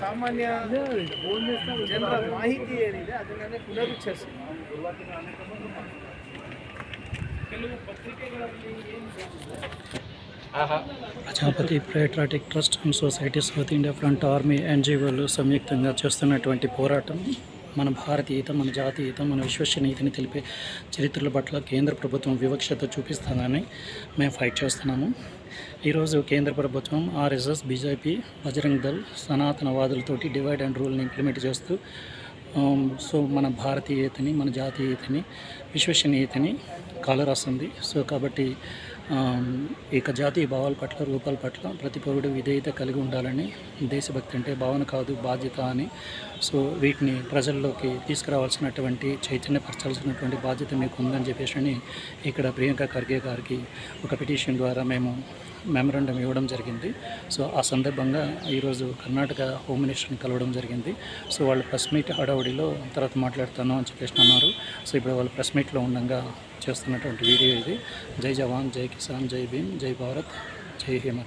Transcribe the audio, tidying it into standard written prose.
ಸಾಮಾನ್ಯ ಜನರ ಮಾಹಿತಿ ಏನಿದೆ ಅದನ್ನೇ ಪುನರುಚ್ಚರಿಸಿ ಕೆಲವು ಪತ್ರಿಕೆಗಳಲ್ಲಿ Prajapati patriotic trust and society South India front army ఎన్జిఓలు సంయుక్తంగా చేస్తున్నటువంటి పోరాటం మన భారతీయత, మన జాతీయత, మన విశ్వసనీయతని తెలిపే చరిత్రల పట్ల కేంద్ర ప్రభుత్వం వివక్షత చూపిస్తుందని మేము ఫైట్ చేస్తున్నాము. ఈరోజు కేంద్ర ప్రభుత్వం ఆర్ఎస్ఎస్, బీజేపీ, బజరంగ్ దళ్, సనాతనవాదులతోటి డివైడ్ అండ్ రూల్ని ఇంప్లిమెంట్ చేస్తూ సో మన భారతీయతని, మన జాతీయతని, విశ్వసనీయతని కాలరాస్తుంది. సో కాబట్టి ఇక జాతీయ భావాల పట్ల, రూపాల పట్ల ప్రతి పౌరుడు విధేయత కలిగి ఉండాలని, దేశభక్తి అంటే భావన కాదు బాధ్యత అని, సో వీటిని ప్రజల్లోకి తీసుకురావాల్సినటువంటి, చైతన్యపరచాల్సినటువంటి బాధ్యత మీకు ఉందని చెప్పేసి ఇక్కడ ప్రియాంక ఖర్గే గారికి ఒక పిటిషన్ ద్వారా మేము మెమరాండం ఇవ్వడం జరిగింది. సో ఆ సందర్భంగా ఈరోజు కర్ణాటక హోమ్ మినిస్టర్ని కలవడం జరిగింది. సో వాళ్ళు ప్రెస్ మీట్ హడావుడిలో తర్వాత మాట్లాడతాను అని చెప్పేసి అన్నారు. సో ఇప్పుడు వాళ్ళు ప్రెస్ మీట్లో ఉండగా చేస్తున్నటువంటి వీడియో ఇది. జై జవాన్, జై కిసాన్, జై భీమ్, జై భారత్, జై హింద్.